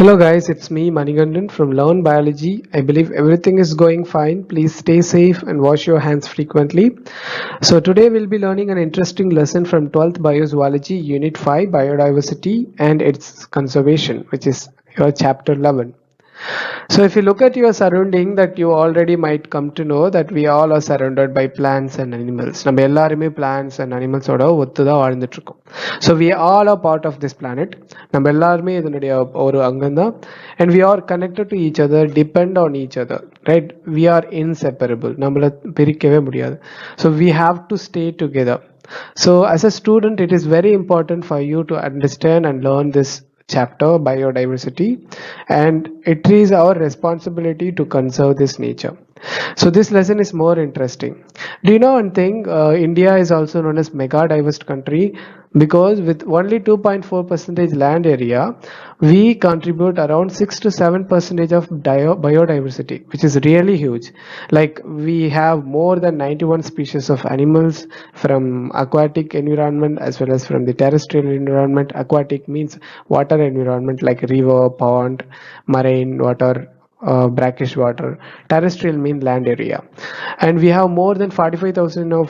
Hello guys, it's me Manigandan from Learn Biology. I believe everything is going fine. Please stay safe and wash your hands frequently. So today we'll be learning an interesting lesson from 12th Biozoology Unit 5 Biodiversity and its Conservation, which is your chapter 11. So if you look at your surrounding, that you already might come to know that we all are surrounded by plants and animals. நம்ம எல்லாருமே plants and animals ஓட ஒத்து தான் வாழ்ந்துட்டு இருக்கோம். So we all are part of this planet. நம்ம எல்லாருமே இதனுடைய ஒரு அங்கம் தான். And we are connected to each other, depend on each other, right? We are inseparable. நம்மள பிரிக்கவே முடியாது. So we have to stay together. So as a student, it is very important for you to understand and learn this chapter, biodiversity, and it is our responsibility to conserve this nature. So this lesson is more interesting. Do you know one thing? India is also known as mega diverse country because with only 2.4% land area, we contribute around 6 to 7% of biodiversity, which is really huge. Like we have more than 91 species of animals from aquatic environment as well as from the terrestrial environment. Aquatic means water environment like river, pond, marine water, brackish water. Terrestrial mean land area, and we have more than 45,000 of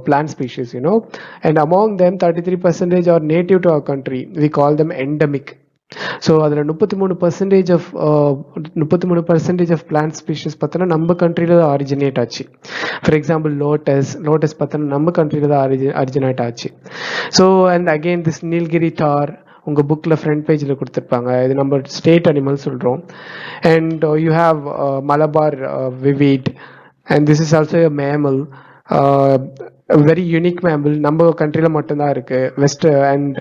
plant species, and among them 33% are native to our country. We call them endemic. So அதில் 33% of plant species பார்த்தோன்னா நம்ம கண்ட்ரியில் தான் originate ஆச்சு. For example lotus பார்த்தோன்னா நம்ம கண்ட்ரியில் தான் ஆரிஜினேட் ஆச்சு. So and again this Nilgiri tahr உங்கள் புக்கில் ஃப்ரண்ட் பேஜில் கொடுத்துருப்பாங்க. இது நம்ம ஸ்டேட் அனிமல் சொல்கிறோம். And you have Malabar civet, and this is also a mammal, very unique mammal, நம்ம கண்ட்ரியில் மட்டும்தான் இருக்குது. West and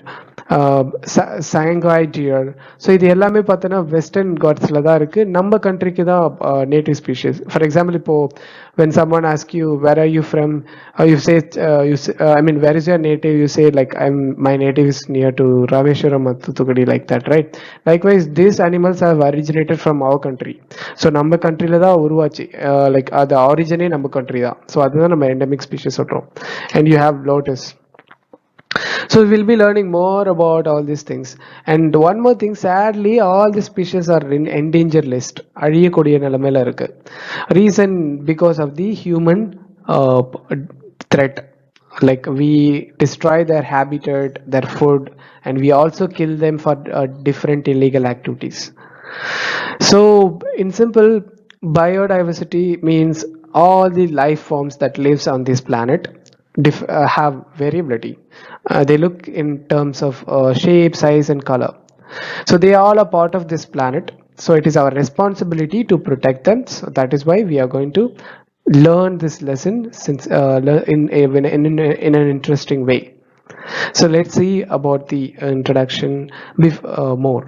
Sangai deer. So இது எல்லாமே பார்த்தோன்னா வெஸ்டர்ன் காட்ஸில் தான் இருக்குது, நம்ம கண்ட்ரிக்கு தான் நேட்டிவ் ஸ்பீஷிஸ். ஃபார் எக்ஸாம்பிள் இப்போது when someone asks you where are you from, you say where is your native, you say like my native is near to Rameshwaram or Thuthukudi, like that, right? Likewise these animals have originated from our country. So நம்ம கண்ட்ரியில தான் உருவாச்சு, like அது ஆரிஜினே நம்ம country தான். So அதுதான் நம்ம endemic species சொல்கிறோம். and you have lotus. So we'll be learning more about all these things. And one more thing, sadly all the species are in endangered list. அழியக்கூடிய நிலைமையில இருக்கு. Reason because of the human threat. Like we destroy their habitat, their food, and we also kill them for different illegal activities. So in simple, biodiversity means all the life forms that lives on this planet have variability. They look in terms of shape, size, and color. So they all are part of this planet. So it is our responsibility to protect them. So that is why we are going to learn this lesson since in an interesting way. So let's see about the introduction more.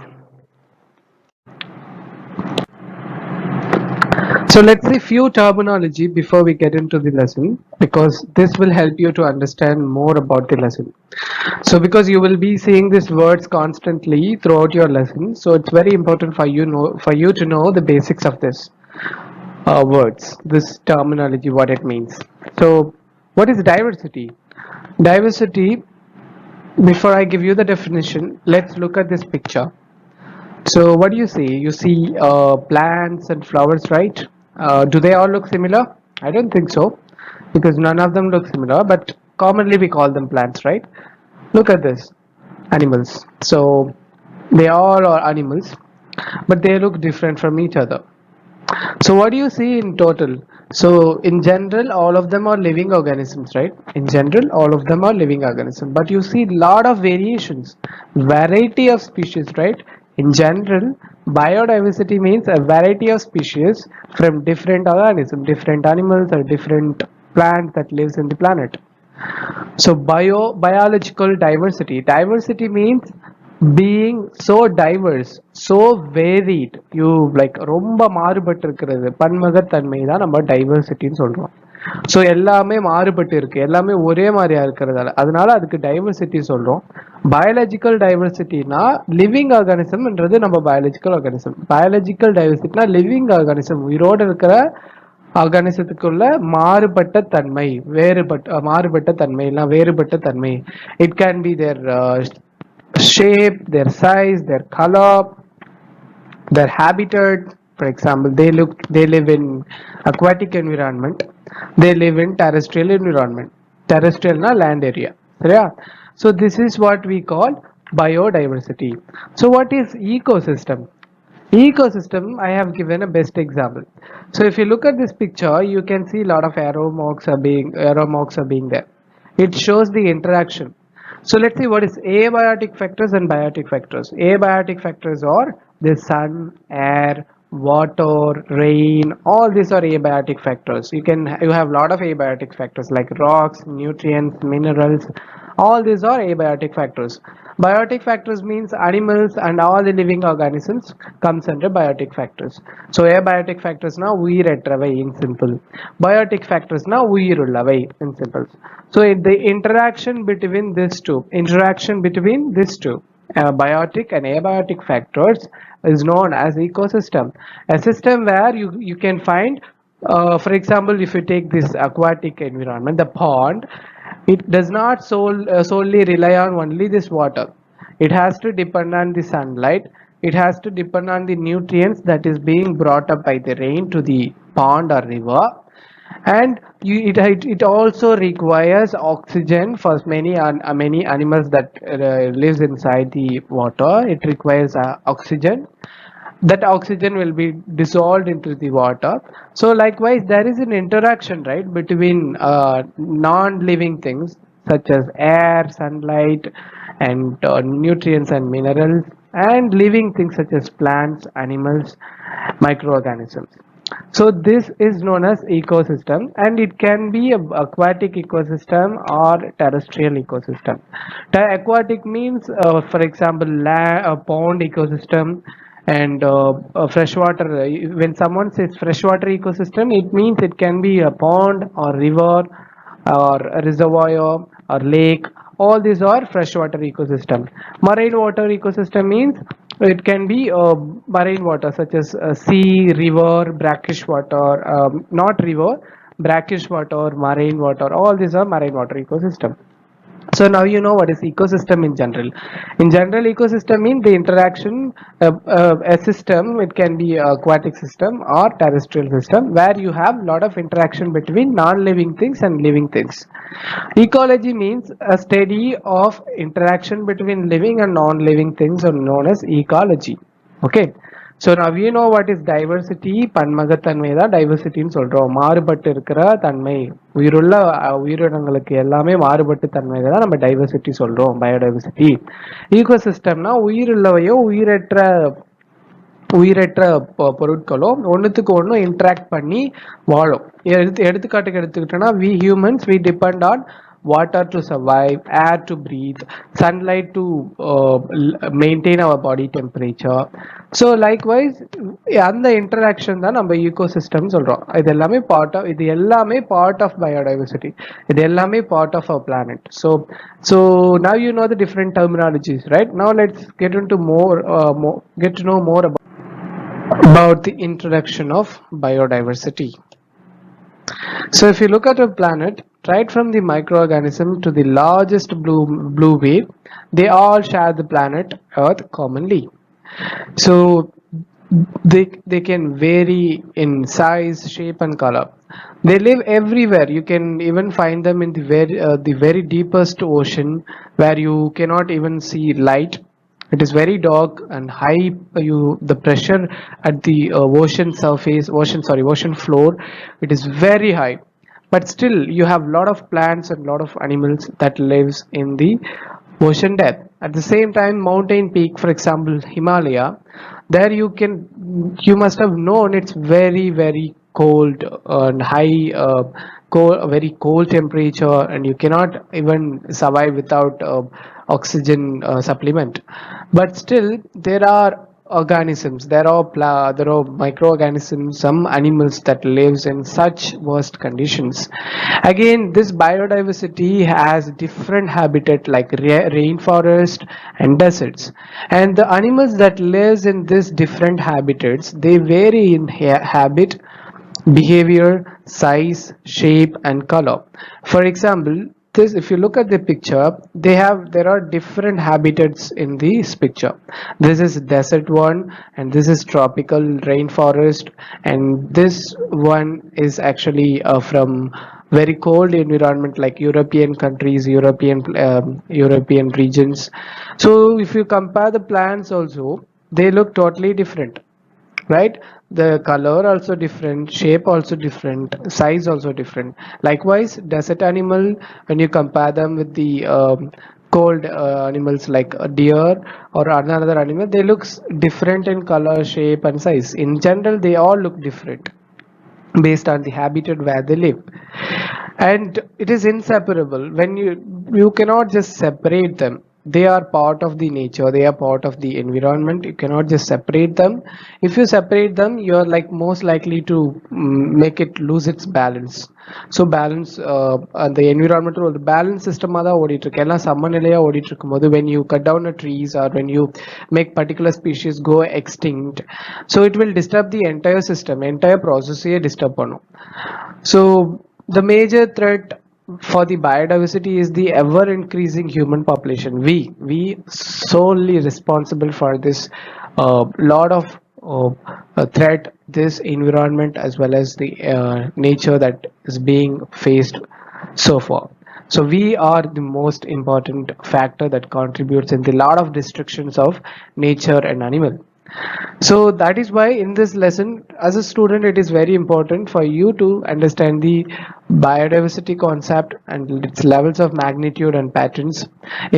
So let's see few terminology before we get into the lesson, because this will help you to understand more about the lesson. So because you will be seeing these words constantly throughout your lesson, so it's very important for you to know the basics of this words, this terminology, what it means. So what is diversity? Diversity, before I give you the definition, let's look at this picture. So what do you see? You see plants and flowers, right? Do they all look similar? I don't think so, because none of them look similar, but commonly we call them plants, right? Look at this, animals. So they all are animals, but they look different from each other. So what do you see in total? So in general all of them are living organisms, right? In general all of them are living organisms, but you see lot of variations, variety of species, right? In general, biodiversity means a variety of species from different organisms, different animals or different plants that lives in the planet. So biological diversity. Diversity means being so diverse, so varied. You like ரொம்ப மாறுபட்டு இருக்கிறது, பன்முகத்தன்மை தான் நம்ம டைவர்சிட்டின்னு சொல்றோம். So எல்லாமே மாறுபட்டு இருக்கு, எல்லாமே ஒரே மாதிரியா இருக்கிறதால அதனால அதுக்கு டைவர்சிட்டி சொல்றோம். பயாலஜிக்கல் டைவர்சிட்டினா லிவிங் ஆர்கானிசம்ன்றது நம்ம பயாலஜிக்கல் ஆர்கானிசம். பயாலஜிக்கல் டைவர்சிட்டினா லிவிங் ஆர்கானிசம், உயிரோடு இருக்கிற ஆர்கானிசத்துக்குள்ள மாறுபட்ட தன்மை, மாறுபட்ட தன்மை இல்லை வேறுபட்ட தன்மை. It can be their shape, their size, their color, their habitat. For example, they live in aquatic environment, they live in terrestrial environment. Terrestrial na land area. Yeah. So this is what we call biodiversity. So what is ecosystem? Ecosystem, I have given a best example. So if you look at this picture, you can see a lot of arrow marks are being there. It shows the interaction. So let's see what is abiotic factors and biotic factors. Abiotic factors are the sun, air, water, rain. All these are abiotic factors. You have a lot of abiotic factors like rocks, nutrients, minerals. All these are abiotic factors. Biotic factors means animals and all the living organisms comes under biotic factors. So abiotic factors now உயிரற்றவை in simple. Biotic factors now உயிருள்ளவை in simple. So the interaction between these two, biotic and abiotic factors is known as ecosystem. A system where you can find, for example, if you take this aquatic environment, the pond, it does not solely rely on only this water. It has to depend on the sunlight. It has to depend on the nutrients that is being brought up by the rain to the pond or river. And it also requires oxygen for many animals that lives inside the water. It requires oxygen. That oxygen will be dissolved into the water. So likewise, there is an interaction, right, between non-living things such as air, sunlight, and nutrients and minerals, and living things such as plants, animals, microorganisms. So this is known as ecosystem, and it can be a aquatic ecosystem or terrestrial ecosystem. Aquatic means, for example, a pond ecosystem, and freshwater. When someone says freshwater ecosystem, it means it can be a pond or river or a reservoir or lake. All these are freshwater ecosystem. Marine water ecosystem means it can be marine water such as sea, river, brackish water, not river, brackish water, marine water. All these are marine water ecosystem. So now you know what is ecosystem in general. In general, ecosystem means the interaction, a system. It can be aquatic system or terrestrial system where you have lot of interaction between non-living things and living things. Ecology means a study of interaction between living and non-living things, are known as ecology. Okay. So now we know what is diversity. பன்மகத்தன்மை தான் டைவர்சிட்டின்னு சொல்றோம். மாறுபட்டு இருக்கிற தன்மை, உயிரினங்களுக்கு எல்லாமே மாறுபட்டு தன்மையை தான் நம்ம டைவர்சிட்டி சொல்றோம், பயோடைவர்சிட்டி. ஈகோசிஸ்டம்னா உயிருள்ளவையோ உயிரற்ற பொருட்களோ ஒன்றுத்துக்கு ஒன்றும் இன்ட்ராக்ட் பண்ணி வாழும். எடுத்துக்காட்டுக்கு எடுத்துக்கிட்டோம்னா, we humans we depend on water to survive, air to breathe, sunlight to maintain our body temperature. So likewise, அந்த இன்டராக்ஷன் தான் நம்ம ecosystem சொல்றோம். இது எல்லாமே part of biodiversity. இது எல்லாமே part of our planet. So now you know the different terminologies, right? Now let's get into get to know more about the introduction of biodiversity. So if you look at a planet, right from the microorganism to the largest blue whale, they all share the planet Earth commonly. So they can vary in size, shape, and color. They live everywhere. You can even find them in the very deepest ocean, where you cannot even see light. It is very dark and high. The pressure at the ocean floor, it is very high. But still, you have a lot of plants and a lot of animals that lives in the ocean depth. At the same time, mountain peak, for example, Himalaya, there you must have known it's very cold and high, very cold temperature, and you cannot even survive without oxygen supplement. But still, there are organisms, there are microorganisms, some animals that lives in such worst conditions. Again, this biodiversity has different habitat like rainforest and deserts, and the animals that lives in these different habitats, they vary in habit, behavior, size, shape, and color. For example, this, if you look at the picture, there are different habitats in this picture. This is desert one, and this is tropical rainforest, and this one is actually from very cold environment like European countries, European regions. So if you compare the plants also, they look totally different, right? The color also different, shape also different, size also different. Likewise, desert animal, when you compare them with the cold animals like a deer or another animal, they look different in color, shape and size. In general, they all look different based on the habitat where they live, and it is inseparable. When you cannot just separate them, they are part of the nature, they are part of the environment. You cannot just separate them. If you separate them, you are like most likely to make it lose its balance. So balance the environment or the balance system தான் ஓடிட்டு இருக்கு, எல்லாம் சமநிலையா ஓடிட்டு இருக்கும்போது, when you cut down the trees or when you make particular species go extinct, so it will disturb the entire system, entire process disturb பண்ணும். So the major threat for the biodiversity is the ever increasing human population. We solely responsible for this lot of threat, this environment as well as the nature that is being faced so far. So we are the most important factor that contributes in the lot of destructions of nature and animal. So that is why in this lesson, as a student, it is very important for you to understand the biodiversity concept and its levels of magnitude and patterns,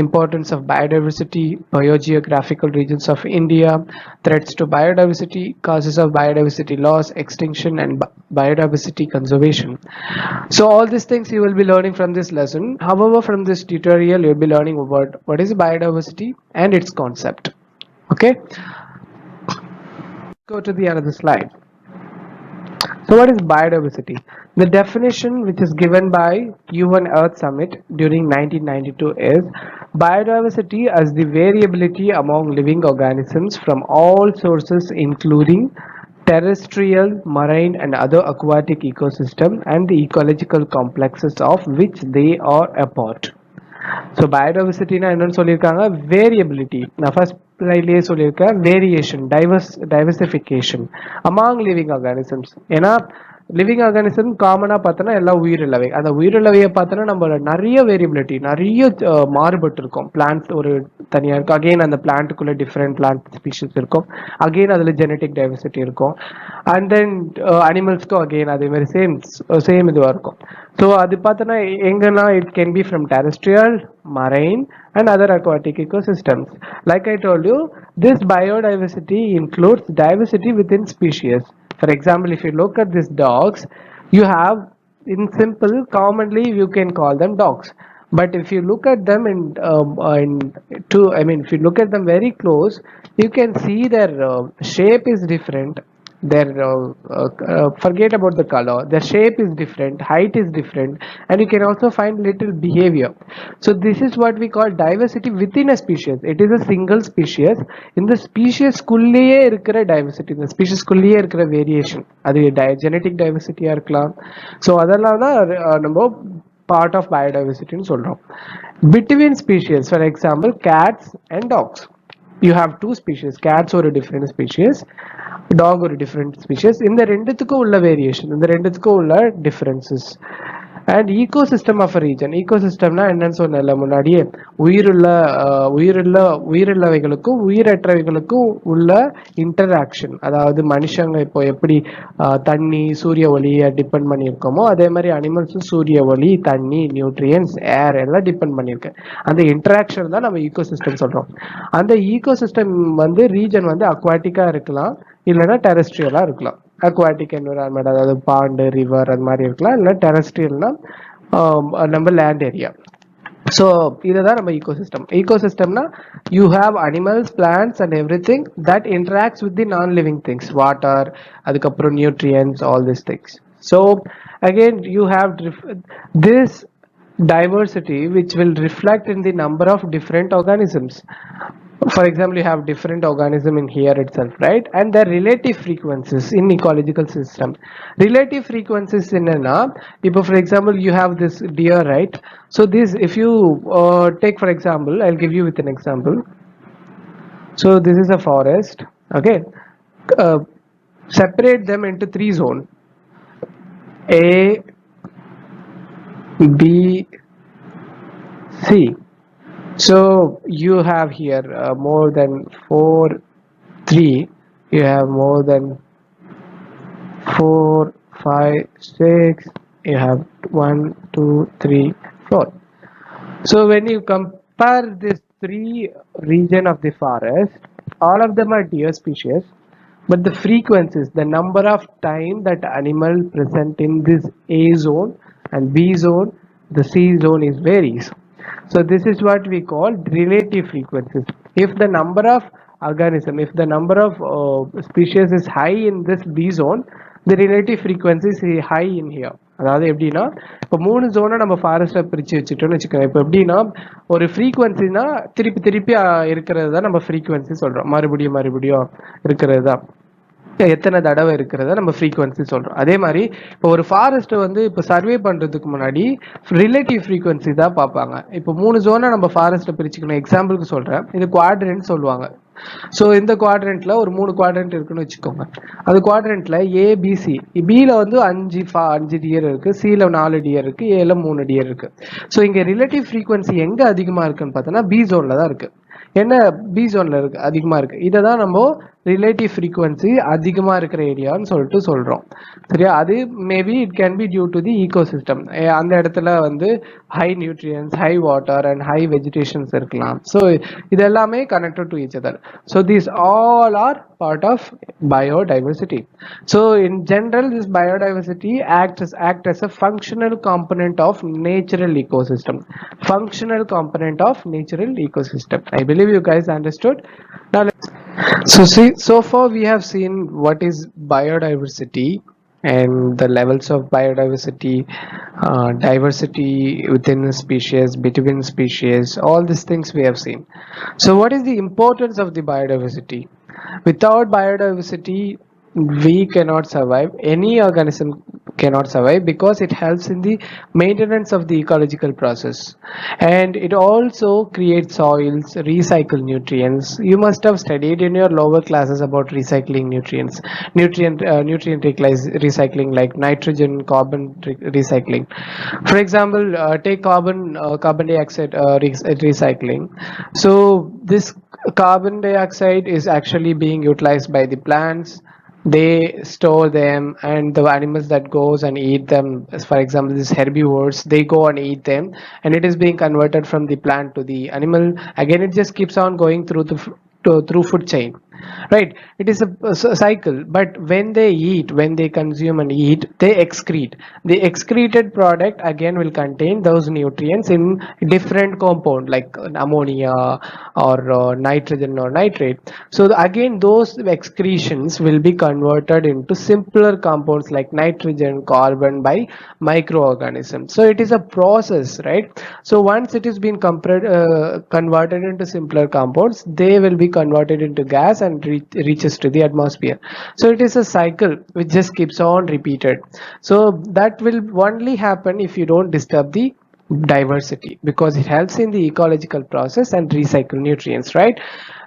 importance of biodiversity, biogeographical regions of India, threats to biodiversity, causes of biodiversity loss, extinction, and biodiversity conservation. So all these things you will be learning from this lesson. However, from this tutorial, you'll be learning about what is biodiversity and its concept. Okay. Go to the another slide. So what is biodiversity? The definition which is given by UN Earth Summit during 1992 is biodiversity as the variability among living organisms from all sources including terrestrial, marine and other aquatic ecosystem and the ecological complexes of which they are a part. So பயோடைவர்சிட்டினா என்னன்னு சொல்லியிருக்காங்க, variability. நான் first ஸ்லைட்லேயே சொல்லியிருக்கேன், variation, diversification among living organisms. ஏன்னா living organism காமனாக பார்த்தோன்னா எல்லாம் உயிரிழவை. அந்த உயிரிழவையை பார்த்தோன்னா நம்ம நிறைய வேரியபிலிட்டி, நிறைய மாறுபட்டு இருக்கும். பிளான்ட் ஒரு தனியாக இருக்கும், அகெயின் அந்த பிளான்ட்டுக்குள்ளே டிஃப்ரெண்ட் பிளான்ட் ஸ்பீஷிஸ் இருக்கும், அகெயின் அதில் ஜெனட்டிக் டைவர்சிட்டி இருக்கும். அண்ட் தென் அனிமல்ஸ்க்கும் அகெயின் அதே மாதிரி சேம் இதுவாக இருக்கும். ஸோ அது பார்த்தோன்னா எங்கன்னா it can B from terrestrial, marine and other aquatic ecosystems. Like I told you, this biodiversity includes diversity within species. For example, if you look at these dogs, you have, in simple, commonly you can call them dogs. But if you look at them if you look at them very close, you can see their shape is different. Their forget about the color, their shape is different, height is different, and you can also find little behavior. So this is what we call diversity within a species. It is a single species. In the species குள்ளேயே இருக்கிற diversity, இந்த species குள்ளேயே இருக்கிற variation, அது genetic diversity இருக்கலாம். So அதெல்லாம் தான் நம்ம part of biodiversity ன்னு சொல்றோம். Between species, for example, cats and dogs. You have two species, cats or a different species, dog or a different species. இந்த ரெண்டுத்துக்கும் உள்ள வேரியேஷன், இந்த ரெண்டுத்துக்கும் உள்ள differences. And ecosystem of a region. ecosystemனா என்னன்னு சொன்னல முன்னாடியே, உயிருள்ளவைகளுக்கும் உயிரற்றவைகளுக்கும் உள்ள இன்டராக்ஷன். அதாவது மனுஷங்க இப்போ எப்படி தண்ணி, சூரிய ஒளியை டிபெண்ட் பண்ணியிருக்கோமோ, அதே மாதிரி அனிமல்ஸும் சூரிய ஒளி, தண்ணி, நியூட்ரியன்ஸ், ஏர் எல்லாம் டிபெண்ட் பண்ணியிருக்கு. அந்த இன்டராக்ஷன் தான் நம்ம ஈகோசிஸ்டம் சொல்றோம். அந்த ஈகோசிஸ்டம் ரீஜன் அக்வாட்டிக்கா இருக்கலாம், இல்லைன்னா டெரஸ்ட்ரியலா இருக்கலாம். அக்வாட்டிக் என்விரான்மெண்ட், அதாவது பாண்டு, ரிவர் அது மாதிரி இருக்கலாம். இல்லை டெரஸ்ட்ரியல்னா நம்ம லேண்ட் ஏரியா. ஸோ இதுதான் நம்ம ஈகோசிஸ்டம். ஈகோசிஸ்டம்னா you have animals, plants and everything that interacts with the non living things, water, அதுக்கப்புறம் nutrients, all this things. So again you have this diversity which will reflect in the number of different organisms. For example, you have different organism in here itself, right? And the relative frequencies in ecological system. Relative frequencies in an if for example you have this deer, right? So this, if you take for example, I'll give you with an example. So this is a forest, okay? uh, Separate them into three zones: A, B, C. So you have here more than 3. You have more than 4, 5, 6. You have 1, 2, 3, 4. So when you compare these three region of the forest, all of them are deer species, but the frequencies, the number of time that animal present in this A zone and B zone, the C zone is varies. So this is what we call relative frequencies. If the number of organism, if the number of species is high in this B zone, the relative frequency is high in here. அதாவது எப்படின்னா இப்போ 3 ஜோனை நம்ம ஃபாரஸ்ட்டை பிரித்து வச்சுட்டோம்னு வச்சுக்கோங்க. இப்போ எப்படின்னா ஒரு ஃப்ரீக்வன்சினா திருப்பி திருப்பி இருக்கிறது தான் நம்ம ஃப்ரீக்வன்சி சொல்கிறோம். மறுபடியும் மறுபடியும் இருக்கிறது தான் எத்தனை தடவை இருக்கிறத நம்ம ஃப்ரீக்வன்சி சொல்கிறோம். அதே மாதிரி இப்போ ஒரு ஃபாரஸ்ட்டை வந்து இப்போ சர்வே பண்ணுறதுக்கு முன்னாடி ரிலேட்டிவ் ஃப்ரீக்வன்சி தான் பார்ப்பாங்க. இப்போ 3 ஜோனை நம்ம ஃபாரஸ்ட்டை பிரிச்சுக்கணும். எக்ஸாம்பிளுக்கு சொல்கிறேன், இது குவாட்ரண்ட் சொல்லுவாங்க. ஸோ இந்த குவாட்ரண்ட்ல ஒரு 3 குவாட்ரண்ட் இருக்குன்னு வச்சுக்கோங்க. அது குவாட்ரண்ட்ல ஏபிசி, பியில் வந்து 5 டியர் இருக்கு, சியில் 4 டியர் இருக்கு, ஏல 3 டியர் இருக்கு. ஸோ இங்கே ரிலேட்டிவ் ஃப்ரீக்வன்சி எங்கே அதிகமாக இருக்குன்னு பார்த்தோன்னா பி ஜோனில் தான் இருக்கு. என்ன பி ஜோன்ல இருக்கு அதிகமா இருக்கு. இதை தான் நம்ம ரிலேட்டிவ் ஃப்ரீக்வன்சி அதிகமா இருக்கிற ஏரியான்னு சொல்லிட்டு சொல்றோம். சரியா? அது maybe it can be due to the ecosystem. அந்த இடத்துல வந்து high nutrients, high water and high vegetations இருக்கலாம். ஸோ இது எல்லாமே connected to each other. So these all are part of biodiversity. So in general, this biodiversity act as a functional component of natural ecosystem. Functional component of natural ecosystem. I believe you guys understood. Now so see, so far we have seen what is biodiversity and the levels of biodiversity, diversity within a species, between species, all these things we have seen. So what is the importance of the biodiversity? Without biodiversity, we cannot survive. Any organism cannot survive because it helps in the maintenance of the ecological process, and it also creates soils, recycle nutrients. You must have studied in your lower classes about recycling nutrients, nutrient recycling, like nitrogen, carbon recycling. For example, take carbon dioxide recycling. So this carbon dioxide is actually being utilized by the plants. They store them, and the animals that goes and eat them, as for example these herbivores, they go and eat them, and it is being converted from the plant to the animal. Again, it just keeps on going through through food chain, right? It is a cycle. But when they eat, when they consume and eat, they excrete. The excreted product again will contain those nutrients in different compound, like ammonia or nitrogen or nitrate. So again, those excretions will be converted into simpler compounds like nitrogen, carbon by microorganisms. So it is a process, right? So once it is being converted into simpler compounds, they will be converted into gas and reaches to the atmosphere. So it is a cycle which just keeps on repeated. So that will only happen if you don't disturb the diversity, because it helps in the ecological process and recycle nutrients, right?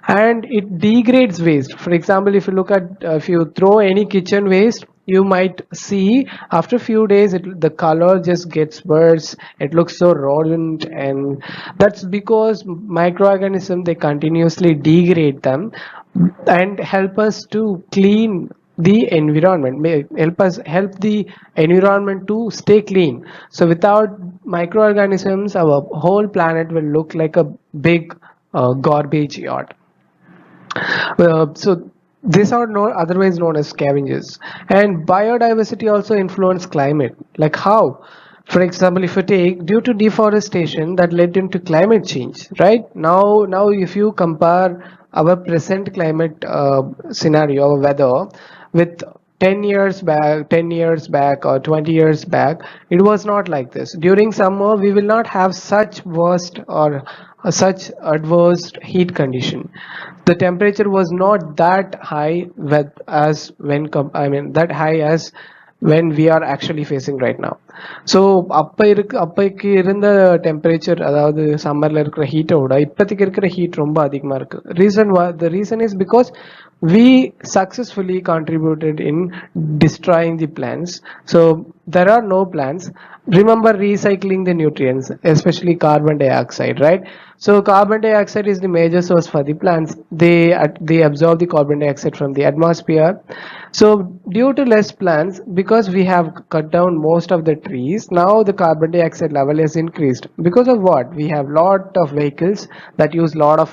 And it degrades waste. For example, if you look at if you throw any kitchen waste, you might see after a few days the color just gets worse. It looks so rodent, and that's because microorganisms, they continuously degrade them and help us to clean the environment, help the environment to stay clean. So without microorganisms, our whole planet will look like a big garbage yard. So these are otherwise known as scavengers. And biodiversity also influence climate. Like how? For example, if you take, due to deforestation, that led into climate change, right? Now if you compare our present climate scenario, our weather, with 10 years back or 20 years back, it was not like this. During summer, we will not have such worst or such adverse heat condition. The temperature was not that high as when that high as when we are actually facing right now. So அப்பைக்கு இருந்த temperature, அதாவது சம்மர்ல இருக்கிற ஹீட்டை விட இப்போதைக்கு இருக்கிற heat ரொம்ப அதிகமா இருக்கு. The reason is because we successfully contributed in destroying the plants. So there are no plants. Remember recycling the nutrients, especially carbon dioxide, right? So carbon dioxide is the major source for the plants. They absorb the carbon dioxide from the atmosphere. So due to less plants, because we have cut down most of the trees, now the carbon dioxide level has increased. Because of what? We have lot of vehicles that use lot of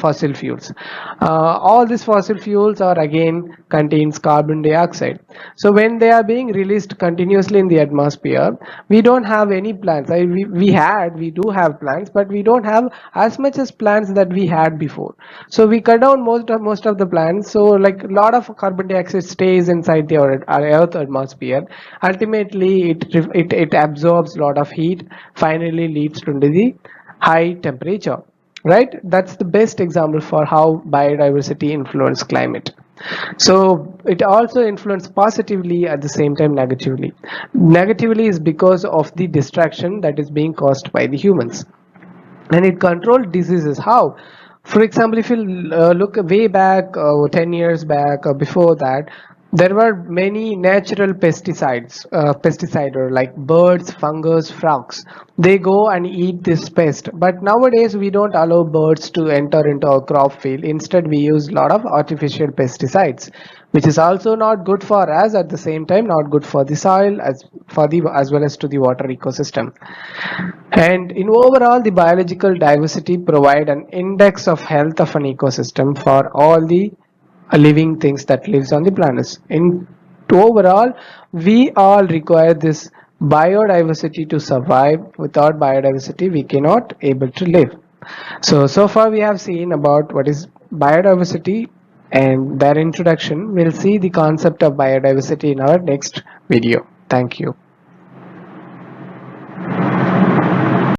fossil fuels. All these fossil fuels are again contains carbon dioxide. So when they are being released continuously in the atmosphere, we don't have any plants. We do have plants, but we don't have as much as plants that we had before. So we cut down most of the plants. So like a lot of carbon dioxide stays inside the our Earth atmosphere. Ultimately, it absorbs a lot of heat. Finally, leads to the high temperature. Right? That's the best example for how biodiversity influence climate. So it also influences positively, at the same time negatively. Negatively is because of the distraction that is being caused by the humans. And it controls diseases. How? For example, if you look way back, 10 years back or before that, there were many natural pesticides like birds, fungus, frogs. They go and eat this pest. But nowadays we don't allow birds to enter into our crop field. Instead, we use a lot of artificial pesticides, which is also not good for us, at the same time not good for the soil as well as to the water ecosystem. And in overall, the biological diversity provide an index of health of an ecosystem for all the living things that lives on the planet. In overall, we all require this biodiversity to survive. Without biodiversity, we cannot able to live. So far we have seen about what is biodiversity and their introduction. We'll see the concept of biodiversity in our next video. Thank you.